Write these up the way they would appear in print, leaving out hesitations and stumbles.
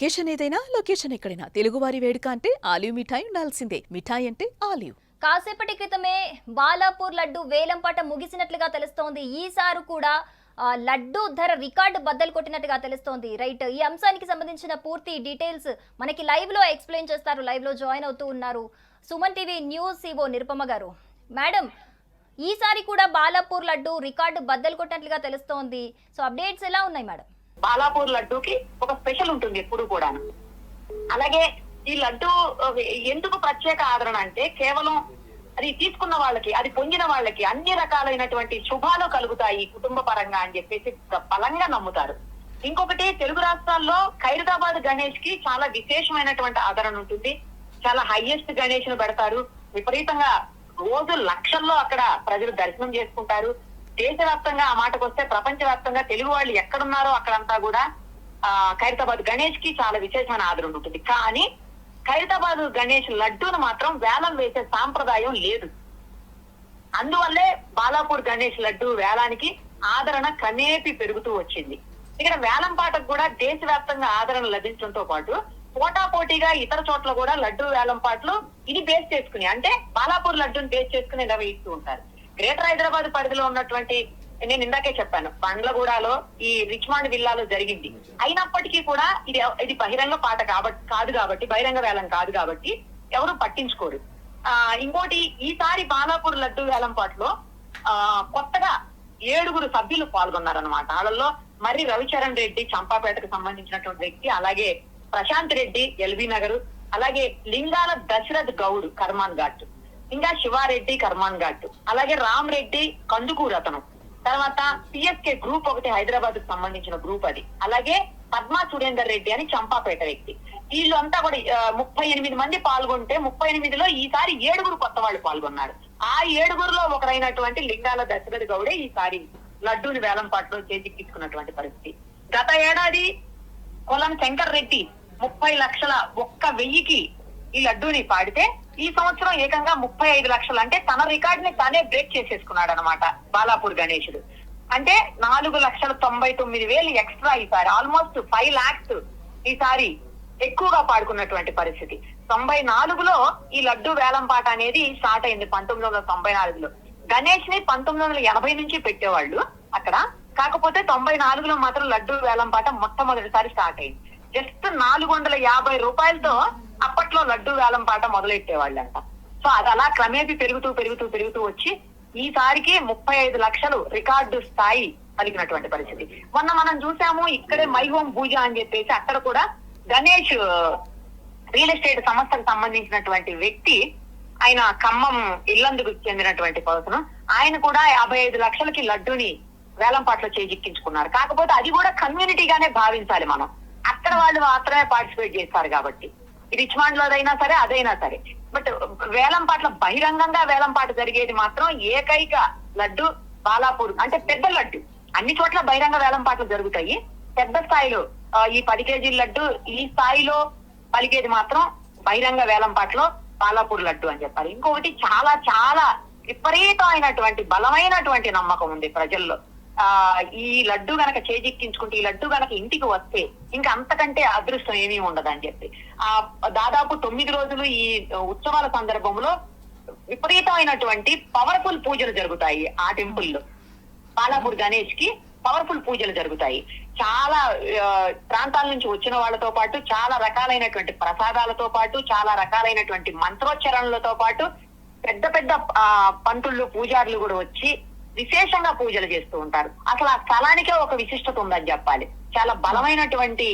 Occasion ఏదైనా location ఎక్కడైనా తెలుగువారి వేడుక అంటే ఆలివ్ మిఠాయి ఉండాల్సిందే. మిఠాయి అంటే ఆలివ్. కాసేపటి క్రితమే బాలాపూర్ లడ్డు వేలంపాట ముగిసినట్లుగా తెలుస్తోంది. ఈసారి కూడా లడ్డు ధర రికార్డు బద్దలు కొట్టినట్టుగా తెలుస్తోంది. రైట్, ఈ అంశానికి సంబంధించిన పూర్తి డీటెయిల్స్ మనకి లైవ్ లో ఎక్స్ప్లెయిన్ చేస్తారు. లైవ్ లో జాయిన్ అవుతూ ఉన్నారు Suman TV news EO Nirupama గారు. మేడం, ఈసారి కూడా బాలాపూర్ లడ్డు రికార్డు బద్దలు కొట్టినట్లుగా తెలుస్తోంది. సో అప్డేట్స్ ఎలా ఉన్నాయి మేడం? బాలాపూర్ లడ్డూకి ఒక స్పెషల్ ఉంటుంది ఎప్పుడు కూడా. అలాగే ఈ లడ్డు ఎందుకు ప్రత్యేక ఆదరణ అంటే కేవలం అది తీసుకున్న వాళ్ళకి, అది పొందిన వాళ్ళకి అన్ని రకాలైనటువంటి శుభాలు కలుగుతాయి కుటుంబ పరంగా అని చెప్పేసి బలంగా నమ్ముతారు. ఇంకొకటి, తెలుగు రాష్ట్రాల్లో ఖైరతాబాద్ గణేష్ కి చాలా విశేషమైనటువంటి ఆదరణ ఉంటుంది. చాలా హైయెస్ట్ గణేష్ ను పెడతారు. విపరీతంగా రోజు లక్షల్లో అక్కడ ప్రజలు దర్శనం చేసుకుంటారు. దేశవ్యాప్తంగా ఆ మాటకు వస్తే ప్రపంచవ్యాప్తంగా తెలుగు వాళ్ళు ఎక్కడున్నారో అక్కడంతా కూడా ఖైరతాబాద్ గణేష్ కి చాలా విశేషమైన ఆదరణ ఉంటుంది. కానీ ఖైరతాబాద్ గణేష్ లడ్డూను మాత్రం వేలం వేసే సాంప్రదాయం లేదు. అందువల్లే బాలాపూర్ గణేష్ లడ్డు వేలానికి ఆదరణ క్రమేపీ పెరుగుతూ వచ్చింది. ఇక్కడ వేలం పాటకు కూడా దేశవ్యాప్తంగా ఆదరణ లభించడంతో పాటు పోటాపోటీగా ఇతర చోట్ల కూడా లడ్డు వేలం పాటలు ఇది బేస్ చేసుకుని, అంటే బాలాపూర్ లడ్డూని బేస్ చేసుకుని నిర్వహిస్తూ ఉంటారు. గ్రేటర్ హైదరాబాద్ పరిధిలో ఉన్నటువంటి, నేను ఇందాకే చెప్పాను, బండ్లగూడలో ఈ రిచ్మాండ్ విల్లాలో జరిగింది. అయినప్పటికీ కూడా ఇది బహిరంగ పాట కాదు కాబట్టి, బహిరంగ వేలం కాదు కాబట్టి ఎవరు పట్టించుకోరు. ఇంకోటి, ఈసారి బాలాపూర్ లడ్డు వేలం పాటలో కొత్తగా 7 సభ్యులు పాల్గొన్నారనమాట. వాళ్ళలో మరి రవిచరణ్ రెడ్డి చంపాపేటకు సంబంధించినటువంటి వ్యక్తి, అలాగే ప్రశాంత్ రెడ్డి ఎల్బీ నగర్, అలాగే లింగాల దశరథ్ గౌడ్ కర్మాన్ ఘాట్, ఇంకా శివారెడ్డి కర్మాన్ ఘాట్, అలాగే రామ్ రెడ్డి కందుకూరు అతను, తర్వాత పిఎస్కే గ్రూప్ ఒకటి హైదరాబాద్ కు సంబంధించిన గ్రూప్ అది, అలాగే పద్మా సురేందర్ రెడ్డి అని చంపాపేట వ్యక్తి. వీళ్ళంతా కూడా 38 మంది పాల్గొంటే 38లో ఈసారి 7 కొత్త వాళ్ళు పాల్గొన్నారు. ఆ 7లో ఒకరైనటువంటి లింగాల దశరథ్ గౌడే ఈసారి లడ్డూని వేలంపాట్లో చేజిక్కించుకున్నటువంటి పరిస్థితి. గత ఏడాది కొలం శంకర్ రెడ్డి 30 లక్షల 1,000కి ఈ లడ్డూని పాడితే ఈ సంవత్సరం ఏకంగా 35 లక్షలు, అంటే తన రికార్డ్ ని తానే బ్రేక్ చేసేసుకున్నాడు అనమాట బాలాపూర్ గణేశుడు. అంటే 4,99,000 ఎక్స్ట్రా ఈసారి, ఆల్మోస్ట్ 5 lakhs ఈసారి ఎక్కువగా పాడుకున్నటువంటి పరిస్థితి. 94లో ఈ లడ్డు వేలం పాట అనేది స్టార్ట్ అయింది. 1994లో గణేష్ ని 1980 నుంచి పెట్టేవాళ్ళు అక్కడ. కాకపోతే 94లో మాత్రం లడ్డు వేలం పాట మొట్టమొదటిసారి స్టార్ట్ అయింది. జస్ట్ 450 రూపాయలతో అప్పట్లో లడ్డు వేలం పాట మొదలెట్టేవాళ్ళంట. సో అది అలా క్రమేపీ పెరుగుతూ వచ్చి ఈసారికి 35 లక్షలు రికార్డు స్థాయి కలిగినటువంటి పరిస్థితి. మొన్న మనం చూసాము ఇక్కడే మై హోమ్ పూజ అని చెప్పేసి, అక్కడ కూడా గణేష్ రియల్ ఎస్టేట్ సంస్థకు సంబంధించినటువంటి వ్యక్తి, ఆయన ఖమ్మం ఇల్లందుకు చెందినటువంటి పర్సన్, ఆయన కూడా 55 లక్షలకి లడ్డూని వేలంపాట్లో చేజిక్కించుకున్నారు. కాకపోతే అది కూడా కమ్యూనిటీగానే భావించాలి మనం, అక్కడ వాళ్ళు మాత్రమే పార్టిసిపేట్ చేస్తారు కాబట్టి. రిచ్మాండ్ లోదైనా సరే అదైనా సరే. బట్ వేలంపాట్ల బహిరంగంగా వేలంపాట జరిగేది మాత్రం ఏకైక లడ్డు బాలాపూర్, అంటే పెద్ద లడ్డు. అన్ని చోట్ల బహిరంగ వేలంపాట్లు జరుగుతాయి. పెద్ద స్థాయిలో ఈ 10 కేజీల లడ్డు ఈ స్థాయిలో పలికేది మాత్రం బహిరంగ వేలంపాట్లో బాలాపూర్ లడ్డు అని చెప్పాలి. ఇంకొకటి, చాలా చాలా విపరీతమైనటువంటి బలమైనటువంటి నమ్మకం ఉంది ప్రజల్లో. ఈ లడ్డు గనక చేజిక్కించుకుంటే, ఈ లడ్డు గనక ఇంటికి వస్తే ఇంకా అంతకంటే అదృష్టం ఏమీ ఉండదని చెప్పి దాదాపు 9 రోజులు ఈ ఉత్సవాల సందర్భంలో విపరీతమైనటువంటి పవర్ఫుల్ పూజలు జరుగుతాయి. ఆ టెంపుల్లో బాలాపూర్ గణేష్ కి పవర్ఫుల్ పూజలు జరుగుతాయి. చాలా ప్రాంతాల నుంచి వచ్చిన వాళ్ళతో పాటు, చాలా రకాలైనటువంటి ప్రసాదాలతో పాటు, చాలా రకాలైనటువంటి మంత్రోచ్చరణలతో పాటు పెద్ద పెద్ద పంతుళ్ళు పూజారులు కూడా వచ్చి విశేషంగా పూజలు చేస్తూ ఉంటారు. అసలు ఆ స్థలానికే ఒక విశిష్టత ఉందని చెప్పాలి. చాలా బలమైనటువంటి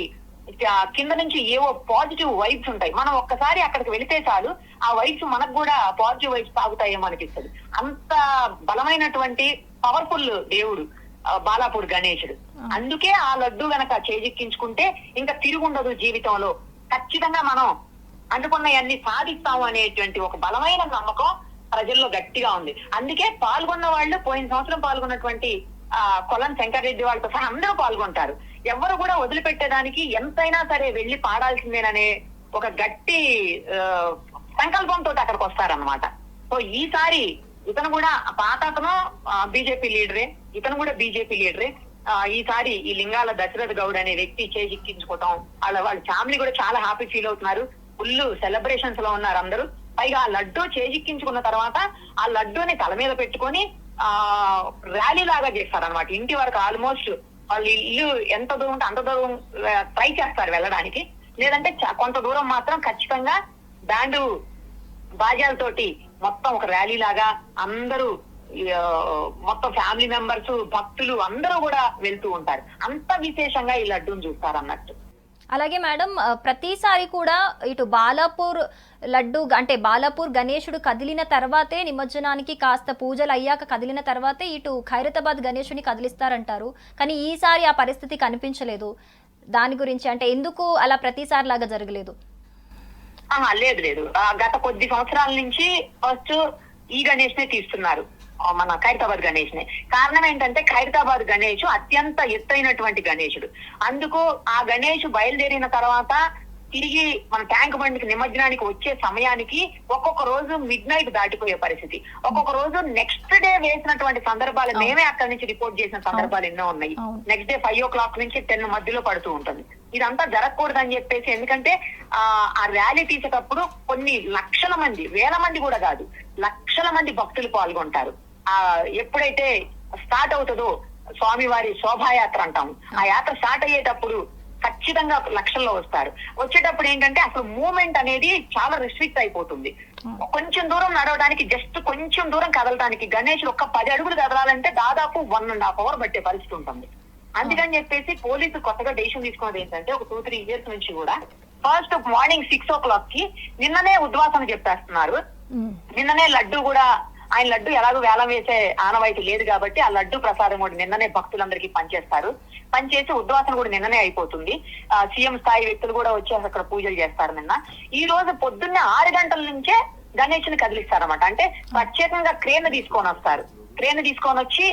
కింద నుంచి ఏవో పాజిటివ్ వైబ్స్ ఉంటాయి. మనం ఒక్కసారి అక్కడికి వెళితే చాలు ఆ వైబ్స్ మనకు కూడా పాజిటివ్ వైబ్స్ తాగుతాయేమో అనిపిస్తుంది. అంత బలమైనటువంటి పవర్ఫుల్ దేవుడు బాలాపూర్ గణేశుడు. అందుకే ఆ లడ్డు గనక చేజిక్కించుకుంటే ఇంకా తిరుగుండదు జీవితంలో, ఖచ్చితంగా మనం అనుకున్నవన్నీ సాధిస్తాము అనేటువంటి ఒక బలమైన నమ్మకం ప్రజల్లో గట్టిగా ఉంది. అందుకే పాల్గొన్న వాళ్ళు, పోయిన సంవత్సరం పాల్గొన్నటువంటి కొలం శంకర్ రెడ్డి వాళ్ళతో సహా అందరూ పాల్గొంటారు. ఎవరు కూడా వదిలిపెట్టేదానికి, ఎంతైనా సరే వెళ్లి పాడాల్సిందేననే ఒక గట్టి సంకల్పంతో అక్కడికి వస్తారనమాట. సో ఈసారి ఇతను కూడా, పాత అతను బీజేపీ లీడరే, ఇతను కూడా బీజేపీ లీడరే, ఈసారి ఈ లింగాల దశరథ గౌడ్ అనే వ్యక్తి చేజిక్కించుకోవటం, వాళ్ళ ఫ్యామిలీ కూడా చాలా హ్యాపీ ఫీల్ అవుతున్నారు. ఫుల్ సెలబ్రేషన్స్ లో ఉన్నారు అందరూ. పైగా ఆ లడ్డు చేజిక్కించుకున్న తర్వాత ఆ లడ్డూని తల మీద పెట్టుకొని ర్యాలీ లాగా చేస్తారనమాట. ఇంటి వరకు ఆల్మోస్ట్ వాళ్ళు ఇల్లు ఎంత దూరం ఉంటే అంత దూరం ట్రై చేస్తారు వెళ్ళడానికి. లేదంటే కొంత దూరం మాత్రం ఖచ్చితంగా బ్యాండు బాజాలతోటి మొత్తం ఒక ర్యాలీ లాగా అందరూ మొత్తం ఫ్యామిలీ మెంబర్స్, భక్తులు అందరూ కూడా వెళ్తూ ఉంటారు. అంత విశేషంగా ఈ లడ్డూని చూస్తారు అన్నట్టు. అలాగే మేడం, ప్రతిసారి కూడా ఇటు బాలాపూర్ లడ్డు అంటే బాలాపూర్ గణేశుడు కదిలిన తర్వాతే నిమజ్జనానికి కాస్త పూజలు అయ్యాక కదిలిన తర్వాతే ఇటు ఖైరతాబాద్ గణేశుని కదిలిస్తారంటారు. కానీ ఈసారి ఆ పరిస్థితి కనిపించలేదు. దాని గురించి అంటే ఎందుకు అలా ప్రతిసారి లాగా జరగలేదు? లేదు, గత కొద్ది సంవత్సరాల నుంచి ఫస్ట్ ఈ గణేష్ నే తీస్తున్నారు, మన ఖైరతాబాద్ గణేష్ నే. కారణం ఏంటంటే ఖైరతాబాద్ గణేష్ అత్యంత ఎత్తైనటువంటి గణేశుడు. అందుకు ఆ గణేష్ బయలుదేరిన తర్వాత తిరిగి మన ట్యాంక్ బండికి నిమజ్జనానికి వచ్చే సమయానికి ఒక్కొక్క రోజు మిడ్ నైట్ దాటిపోయే పరిస్థితి, ఒక్కొక్క రోజు నెక్స్ట్ డే వేసినటువంటి సందర్భాలు మేమే అక్కడి నుంచి రిపోర్ట్ చేసిన సందర్భాలు ఎన్నో ఉన్నాయి. నెక్స్ట్ డే 5 o'clock నుంచి 10 మధ్యలో పడుతూ ఉంటుంది. ఇదంతా జరగకూడదు అని చెప్పేసి, ఎందుకంటే ఆ ర్యాలీ తీసేటప్పుడు కొన్ని లక్షల మంది, వేల మంది కూడా కాదు, లక్షల మంది భక్తులు పాల్గొంటారు. ఎప్పుడైతే స్టార్ట్ అవుతుందో స్వామివారి శోభాయాత్ర అంటాము, ఆ యాత్ర స్టార్ట్ అయ్యేటప్పుడు ఖచ్చితంగా లక్షల్లో వస్తారు. వచ్చేటప్పుడు ఏంటంటే అసలు మూవ్మెంట్ అనేది చాలా రిస్ట్రిక్ట్ అయిపోతుంది. కొంచెం దూరం నడవడానికి, జస్ట్ కొంచెం దూరం కదలడానికి గణేష్ ఒక్క 10 అడుగులు కదలాలంటే దాదాపు 1.5 hours పట్టే పరిస్థితి ఉంటుంది. అందుకని చెప్పేసి పోలీసులు కొత్తగా డెసిషన్ తీసుకున్నది ఏంటంటే ఒక 2-3 years నుంచి కూడా ఫస్ట్ మార్నింగ్ 6 o'clock కి నిన్ననే ఉద్వాసన చెప్పేస్తున్నారు. నిన్ననే లడ్డు కూడా, ఆయన లడ్డు ఎలాగో వేలం వేసే ఆనవాయితీ లేదు కాబట్టి ఆ లడ్డు ప్రసాదం కూడా నిన్ననే భక్తులందరికీ పనిచేస్తారు. పనిచేసి ఉద్వాసన కూడా నిన్ననే అయిపోతుంది. సీఎం స్థాయి వ్యక్తులు కూడా వచ్చేసి అక్కడ పూజలు చేస్తారు. నిన్న ఈ రోజు పొద్దున్నే 6 గంటల నుంచే గణేష్ ని కదిలిస్తారన్నమాట. అంటే ప్రత్యేకంగా క్రేన్ తీసుకొని వస్తారు. క్రేన్ తీసుకొని వచ్చి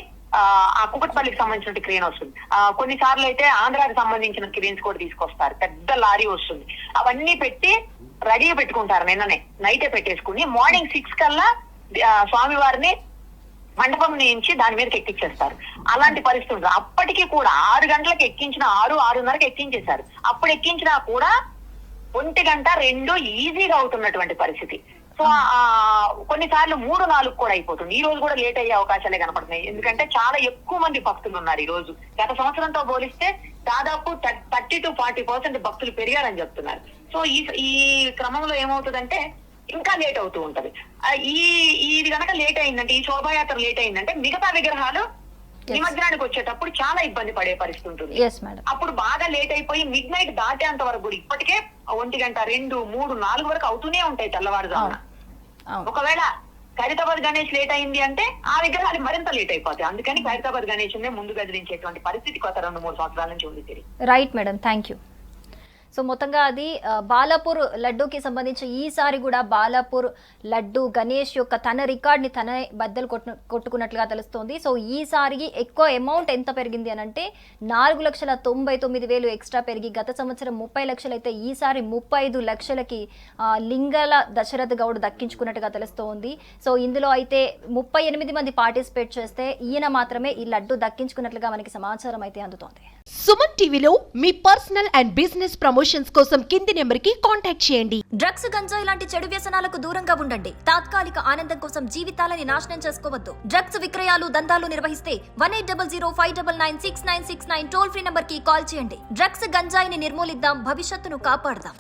ఆ కుకట్పల్లికి సంబంధించిన క్రేన్ వస్తుంది. కొన్నిసార్లు అయితే ఆంధ్రాకి సంబంధించిన క్రేన్స్ కూడా తీసుకొస్తారు. పెద్ద లారీ వస్తుంది. అవన్నీ పెట్టి రెడీగా పెట్టుకుంటారు. నిన్ననే నైటే పెట్టేసుకుని మార్నింగ్ 6 కల్లా స్వామివారిని మండపం నుంచి దాని మీదకి ఎక్కించేస్తారు. అలాంటి పరిస్థితి ఉంటుంది. అప్పటికి కూడా 6 గంటలకు ఎక్కించిన 6-6:30కి ఎక్కించేశారు. అప్పుడు ఎక్కించినా కూడా 1 గంట 2 ఈజీగా అవుతున్నటువంటి పరిస్థితి. సో కొన్నిసార్లు 3-4 కూడా అయిపోతుంది. ఈ రోజు కూడా లేట్ అయ్యే అవకాశాలే కనపడుతున్నాయి. ఎందుకంటే చాలా ఎక్కువ మంది భక్తులు ఉన్నారు ఈ రోజు. గత సంవత్సరంతో పోలిస్తే దాదాపు 30 to 40% భక్తులు పెరిగారని చెప్తున్నారు. సో ఈ క్రమంలో ఏమవుతుందంటే ఇంకా లేట్ అవుతూ ఉంటది. ఇది కనుక లేట్ అయిందంటే, ఈ శోభాయాత్ర లేట్ అయిందంటే మిగతా విగ్రహాలు నిమజ్జనానికి వచ్చేటప్పుడు చాలా ఇబ్బంది పడే పరిస్థితి ఉంటుంది. అప్పుడు బాగా లేట్ అయిపోయి మిడ్ నైట్ దాటేంత వరకు కూడా ఇప్పటికే 1 గంట 2, 3, 4 వరకు అవుతూనే ఉంటాయి తెల్లవారుజామున. ఒకవేళ ఖైరతాబాద్ గణేష్ లేట్ అయింది అంటే ఆ విగ్రహాలు మరింత లేట్ అయిపోతాయి. అందుకని ఖైరతాబాద్ గణేష్ ముందు గదిలించేటువంటి పరిస్థితి కొత్త 2-3 సంవత్సరాల నుంచి ఉంది. Right madam, thank you. So మొత్తంగా అది బాలాపూర్ లడ్డూకి సంబంధించి ఈసారి కూడా బాలాపూర్ లడ్డు గణేష్ యొక్క తన రికార్డ్ని తనే బద్దలు కొట్టుకున్నట్లుగా తెలుస్తోంది. సో ఈసారి ఎక్కువ అమౌంట్ ఎంత పెరిగింది అని అంటే 4,99,000 ఎక్స్ట్రా పెరిగి గత సంవత్సరం 30 లక్షలు అయితే ఈసారి 35 లక్షలకి లింగాల దశరథ్ గౌడ్ దక్కించుకున్నట్టుగా తెలుస్తోంది. సో ఇందులో అయితే 38 మంది పార్టిసిపేట్ చేస్తే ఈయన మాత్రమే ఈ లడ్డు దక్కించుకున్నట్లుగా మనకి సమాచారం అయితే అందుతోంది. సుమన్ టీవీలో మీ పర్సనల్ అండ్ బిజినెస్ ప్రమోషన్స్ కోసం కింది నెంబర్కి కాంటాక్ట్ చేయండి. డ్రగ్స్, గంజాయి లాంటి చెడు వ్యసనాలకు దూరంగా ఉండండి. తాత్కాలిక ఆనందం కోసం జీవితాలని నాశనం చేసుకోవద్దు. డ్రగ్స్ విక్రయాలు, దందాలు నిర్వహిస్తే 1800-599-6969 టోల్ ఫ్రీ నంబర్ కి కాల్ చేయండి. డ్రగ్స్, గంజాయిని నిర్మూలిద్దాం, భవిష్యత్తును కాపాడదాం.